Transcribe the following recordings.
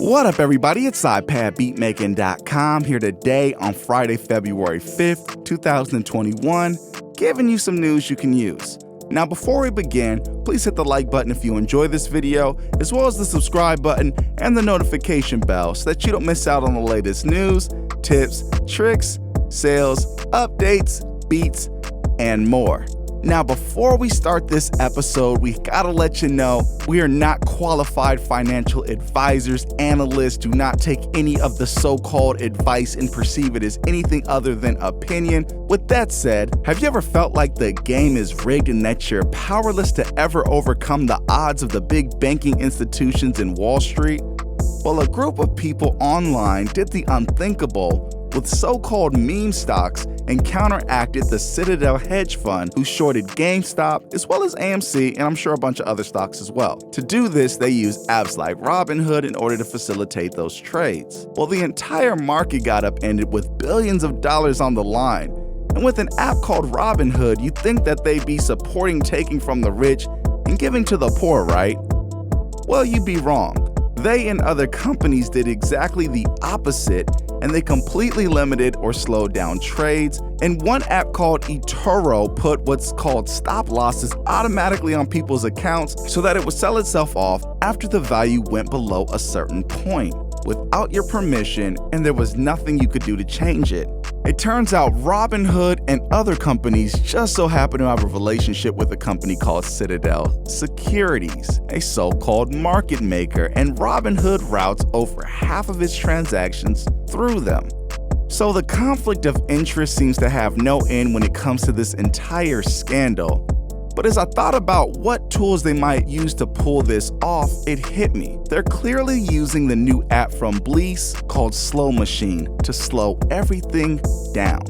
What up, everybody? It's Ipadbeatmaking.com here today on Friday, February 5th, 2021, giving you some news you can use. Now, before we begin, please hit the like button if you enjoy this video, as well as the subscribe button and the notification bell so that you don't miss out on the latest news, tips, tricks, sales, updates, beats, and more. Now, before we start this episode, we gotta let you know we are not qualified financial advisors. Analysts do not take any of the so-called advice and perceive it as anything other than opinion. With that said, have you ever felt like the game is rigged and that you're powerless to ever overcome the odds of the big banking institutions in Wall Street? Well, a group of people online did the unthinkable with so-called meme stocks and counteracted the Citadel hedge fund who shorted GameStop as well as AMC and I'm sure a bunch of other stocks as well. To do this, they used apps like Robinhood in order to facilitate those trades. Well, the entire market got upended with billions of dollars on the line. And with an app called Robinhood, you'd think that they'd be supporting taking from the rich and giving to the poor, right? Well, you'd be wrong. They and other companies did exactly the opposite, and they completely limited or slowed down trades. And one app called eToro put what's called stop losses automatically on people's accounts so that it would sell itself off after the value went below a certain point, without your permission, and there was nothing you could do to change it. It turns out Robinhood and other companies just so happen to have a relationship with a company called Citadel Securities, a so-called market maker, and Robinhood routes over half of its transactions through them. So the conflict of interest seems to have no end when it comes to this entire scandal. But as I thought about what tools they might use to pull this off, it hit me. They're clearly using the new app from Bleass called Slow Machine to slow everything down.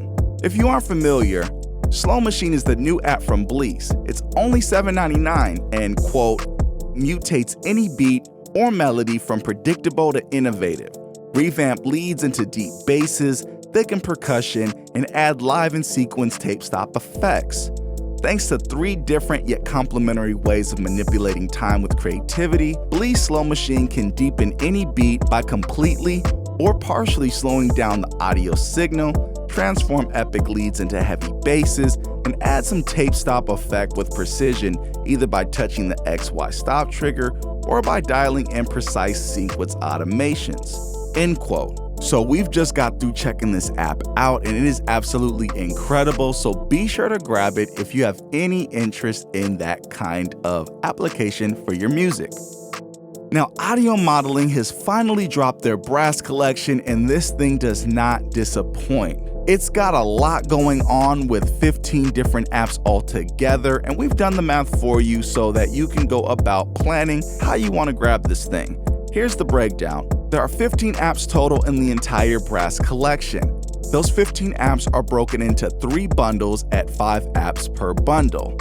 If you aren't familiar, Slow Machine is the new app from Bleass. It's only $7.99 and, quote, mutates any beat or melody from predictable to innovative, revamp leads into deep basses, thicken percussion, and add live and sequence tape stop effects. Thanks to 3 different yet complementary ways of manipulating time with creativity, Bleass Slow Machine can deepen any beat by completely or partially slowing down the audio signal, transform epic leads into heavy basses, and add some tape stop effect with precision either by touching the XY stop trigger or by dialing in precise sequence automations. End quote. So we've just got through checking this app out and it is absolutely incredible, so be sure to grab it if you have any interest in that kind of application for your music. Now, Audio Modeling has finally dropped their brass collection and this thing does not disappoint. It's got a lot going on with 15 different apps altogether, and we've done the math for you so that you can go about planning how you want to grab this thing. Here's the breakdown. There are 15 apps total in the entire brass collection. Those 15 apps are broken into 3 bundles at 5 apps per bundle.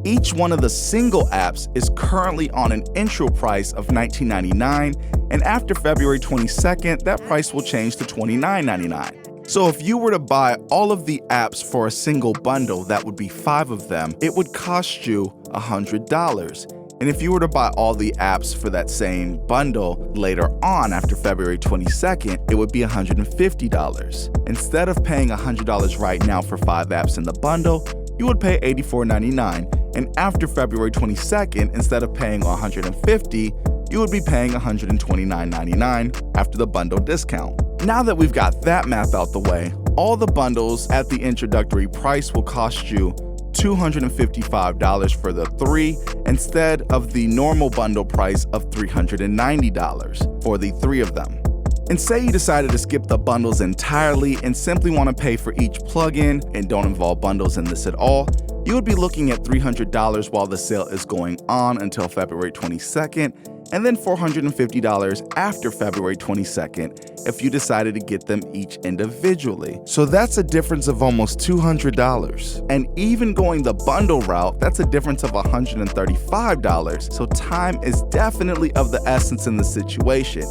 Each one of the single apps is currently on an intro price of $19.99, and after February 22nd, that price will change to $29.99. So if you were to buy all of the apps for a single bundle, that would be 5 of them, it would cost you $100. And if you were to buy all the apps for that same bundle later on after February 22nd, it would be $150. Instead of paying $100 right now for 5 apps in the bundle, you would pay $84.99. And after February 22nd, instead of paying $150, you would be paying $129.99 after the bundle discount. Now that we've got that math out the way, all the bundles at the introductory price will cost you $255 for the 3 instead of the normal bundle price of $390 for the 3 of them. And say you decided to skip the bundles entirely and simply want to pay for each plugin and don't involve bundles in this at all, you would be looking at $300 while the sale is going on until February 22nd, and then $450 after February 22nd if you decided to get them each individually. So that's a difference of almost $200. And even going the bundle route, that's a difference of $135. So time is definitely of the essence in the situation.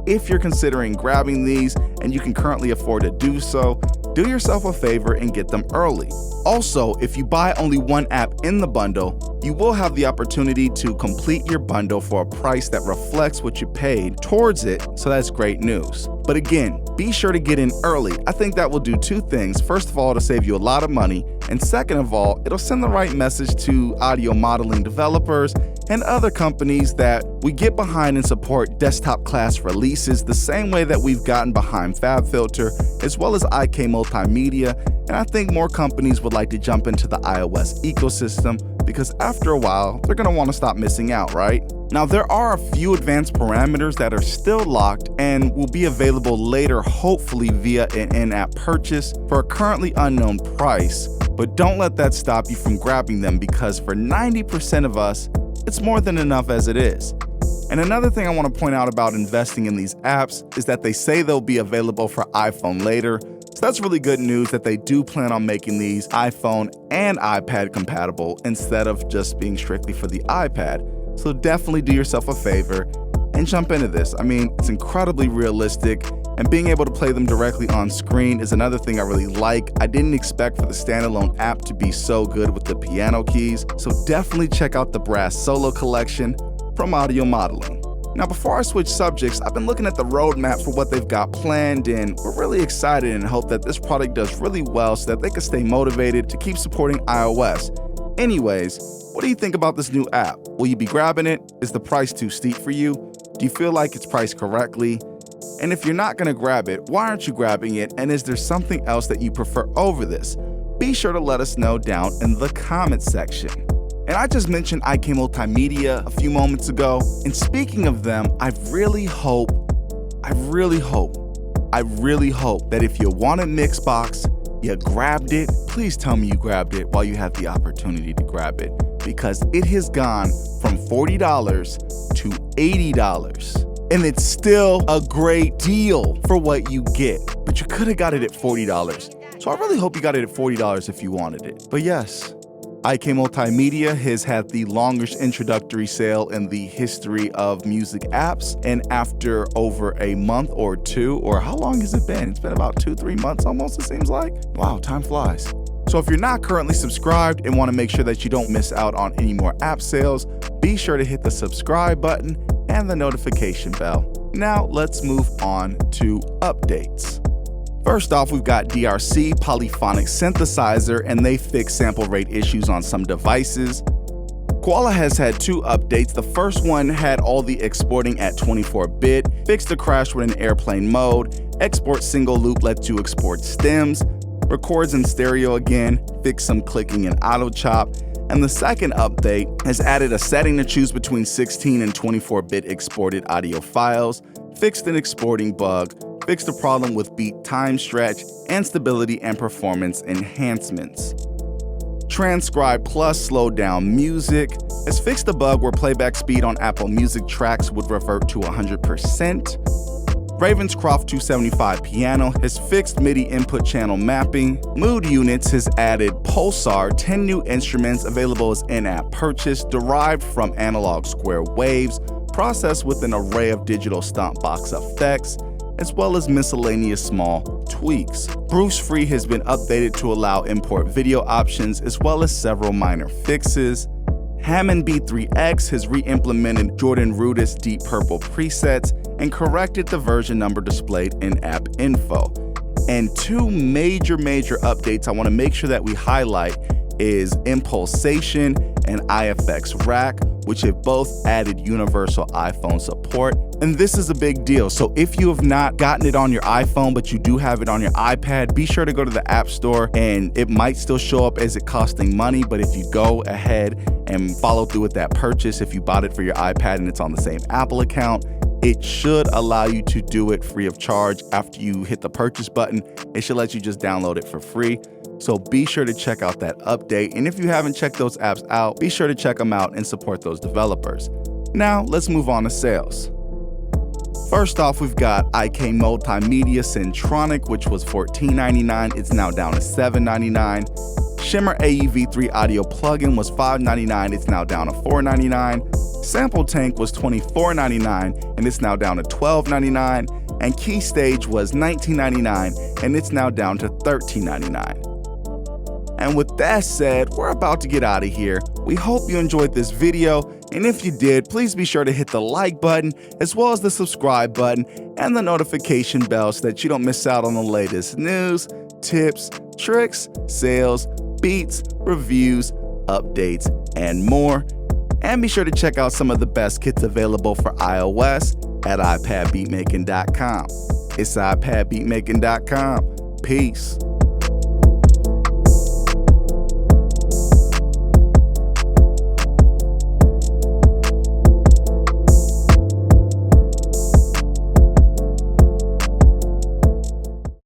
If you're considering grabbing these and you can currently afford to do so, do yourself a favor and get them early. Also, if you buy only one app in the bundle, you will have the opportunity to complete your bundle for a price that reflects what you paid towards it, so that's great news. But again, be sure to get in early. I think that will do two things. First of all, it'll save you a lot of money, and second of all, it'll send the right message to audio modeling developers and other companies that we get behind and support desktop class releases the same way that we've gotten behind FabFilter, as well as IK Multimedia, and I think more companies would like to jump into the iOS ecosystem because after a while, they're going to want to stop missing out, right? Now, there are a few advanced parameters that are still locked and will be available later, hopefully via an in-app purchase for a currently unknown price, but don't let that stop you from grabbing them because for 90% of us, it's more than enough as it is. And another thing I want to point out about investing in these apps is that they say they'll be available for iPhone later. So that's really good news that they do plan on making these iPhone and iPad compatible instead of just being strictly for the iPad. So definitely do yourself a favor and jump into this. I mean, it's incredibly realistic, and being able to play them directly on screen is another thing I really like. I didn't expect for the standalone app to be so good with the piano keys, so definitely check out the Brass Solo collection from Audio Modeling. Now, before I switch subjects, I've been looking at the roadmap for what they've got planned, and we're really excited and hope that this product does really well so that they can stay motivated to keep supporting iOS. Anyways, what do you think about this new app? Will you be grabbing it? Is the price too steep for you? Do you feel like it's priced correctly? And if you're not going to grab it, why aren't you grabbing it? And is there something else that you prefer over this? Be sure to let us know down in the comment section. And I just mentioned IK Multimedia a few moments ago. And speaking of them, I really hope that if you wanted MixBox, you grabbed it, please tell me you grabbed it while you have the opportunity to grab it, because it has gone from $40 to $80. And it's still a great deal for what you get, but you could have got it at $40. So I really hope you got it at $40 if you wanted it. But yes, IK Multimedia has had the longest introductory sale in the history of music apps, and after over a month or two, or how long has it been? It's been about 2-3 months almost, it seems like. Wow, time flies. So if you're not currently subscribed and want to make sure that you don't miss out on any more app sales, be sure to hit the subscribe button and the notification bell. Now let's move on to updates. First off, we've got DRC Polyphonic Synthesizer, and they fix sample rate issues on some devices. Koala has had 2 updates. The first one had all the exporting at 24-bit, fixed the crash with an airplane mode, export single loop lets you export stems, records in stereo again, fixed some clicking and auto chop. And the second update has added a setting to choose between 16 and 24-bit exported audio files, fixed an exporting bug, fixed a problem with beat time stretch, and stability and performance enhancements. Transcribe Plus slowed down music, has fixed a bug where playback speed on Apple Music tracks would revert to 100%. Ravenscroft 275 Piano has fixed MIDI input channel mapping. Mood Units has added Pulsar, 10 new instruments available as in-app purchase, derived from analog square waves, processed with an array of digital stompbox effects, as well as miscellaneous small tweaks. Bruce Free has been updated to allow import video options, as well as several minor fixes. Hammond B3X has re-implemented Jordan Rudess Deep Purple presets and corrected the version number displayed in app info. And 2 major updates I want to make sure that we highlight is Impulsation and IFX Rack, which have both added universal iPhone support. And this is a big deal. So if you have not gotten it on your iPhone, but you do have it on your iPad, be sure to go to the App Store, and it might still show up as it costing money. But if you go ahead and follow through with that purchase, if you bought it for your iPad and it's on the same Apple account, it should allow you to do it free of charge. After you hit the purchase button, it should let you just download it for free. So be sure to check out that update. And if you haven't checked those apps out, be sure to check them out and support those developers. Now let's move on to sales. First off, we've got IK Multimedia Centronic, which was $14.99. It's now down to $7.99. Shimmer AEV3 audio plugin was $5.99. It's now down to $4.99. Sample Tank was $24.99, and it's now down to $12.99. And Keystage was $19.99, and it's now down to $13.99. And with that said, we're about to get out of here. We hope you enjoyed this video, and if you did, please be sure to hit the like button as well as the subscribe button and the notification bell so that you don't miss out on the latest news, tips, tricks, sales, beats, reviews, updates, and more. And be sure to check out some of the best kits available for iOS at iPadbeatmaking.com. It's iPadbeatmaking.com. Peace.